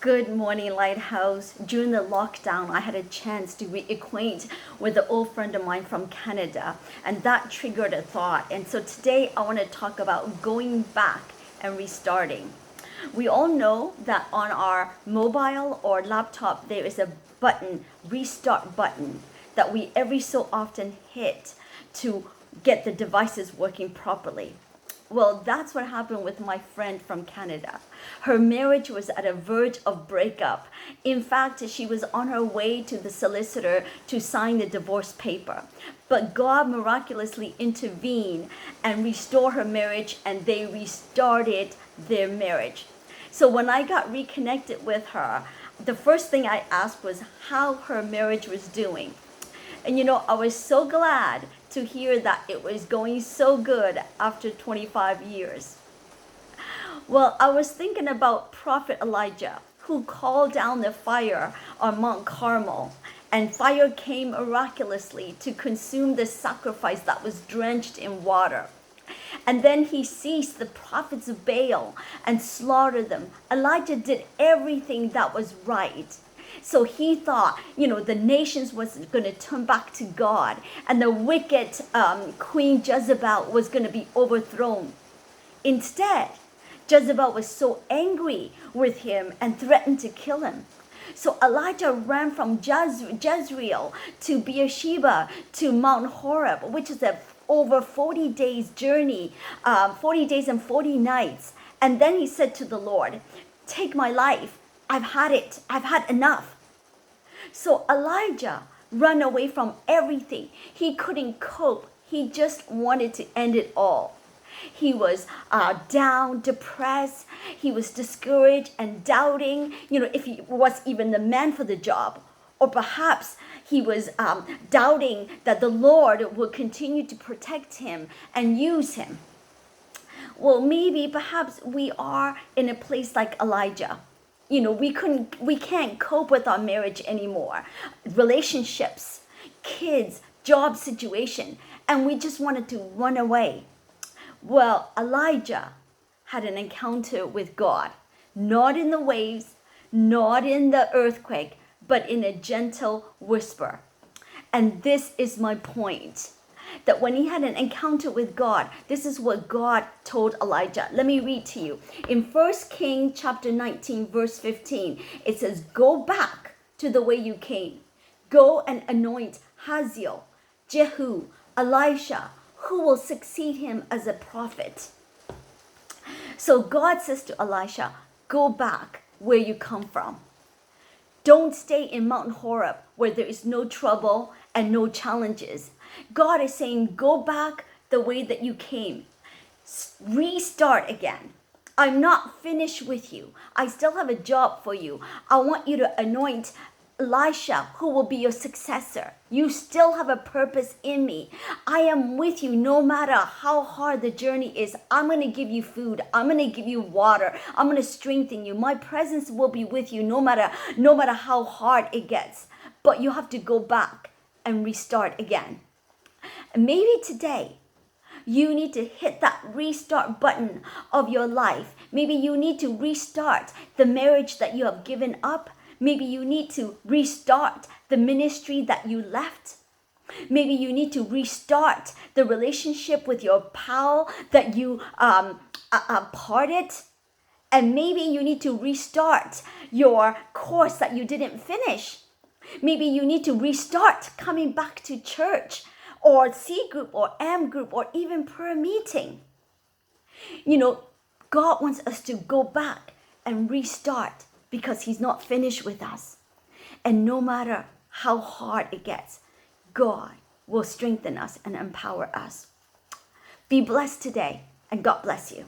Good morning, Lighthouse. During the lockdown, I had a chance to reacquaint with an old friend of mine from Canada, and that triggered a thought. And so today I want to talk about going back and restarting. We all know that on our mobile or laptop, there is a button, restart button, that we every so often hit to get the devices working properly. Well, that's what happened with my friend from Canada. Her marriage was at a verge of breakup. In fact, she was on her way to the solicitor to sign the divorce paper. But God miraculously intervened and restored her marriage, and they restarted their marriage. So when I got reconnected with her, the first thing I asked was how her marriage was doing. And I was so glad to hear that it was going so good after 25 years. Well, I was thinking about Prophet Elijah, who called down the fire on Mount Carmel, and fire came miraculously to consume the sacrifice that was drenched in water. And then he seized the prophets of Baal and slaughtered them. Elijah did everything that was right. So he thought, the nations was going to turn back to God, and the wicked Queen Jezebel was going to be overthrown. Instead, Jezebel was so angry with him and threatened to kill him. So Elijah ran from Jezreel to Beersheba to Mount Horeb, which is a over 40 days journey, 40 days and 40 nights. And then he said to the Lord, "Take my life. I've had it. I've had enough." So Elijah ran away from everything. He couldn't cope. He just wanted to end it all. He was down, depressed. He was discouraged and doubting, if he was even the man for the job. Or perhaps he was doubting that the Lord would continue to protect him and use him. Well, perhaps we are in a place like Elijah. We can't cope with our marriage anymore, relationships, kids, job situation, and we just wanted to run away. Well, Elijah had an encounter with God, not in the waves, not in the earthquake, but in a gentle whisper. And this is my point, that when he had an encounter with God, this is what God told Elijah. Let me read to you. In 1 Kings chapter 19, verse 15, it says, "Go back to the way you came. Go and anoint Hazael, Jehu, Elisha, who will succeed him as a prophet." So God says to Elisha, go back where you come from. Don't stay in Mount Horeb where there is no trouble and no challenges. God is saying, go back the way that you came. Restart again. I'm not finished with you. I still have a job for you. I want you to anoint Elisha, who will be your successor. You still have a purpose in me. I am with you no matter how hard the journey is. I'm going to give you food. I'm going to give you water. I'm going to strengthen you. My presence will be with you no matter how hard it gets. But you have to go back and restart again. And maybe today you need to hit that restart button of your life. Maybe you need to restart the marriage that you have given up. Maybe you need to restart the ministry that you left. Maybe you need to restart the relationship with your pal that you parted. And maybe you need to restart your course that you didn't finish. Maybe you need to restart coming back to church or C group or M group or even prayer meeting. God wants us to go back and restart because he's not finished with us. And no matter how hard it gets, God will strengthen us and empower us. Be blessed today, and God bless you.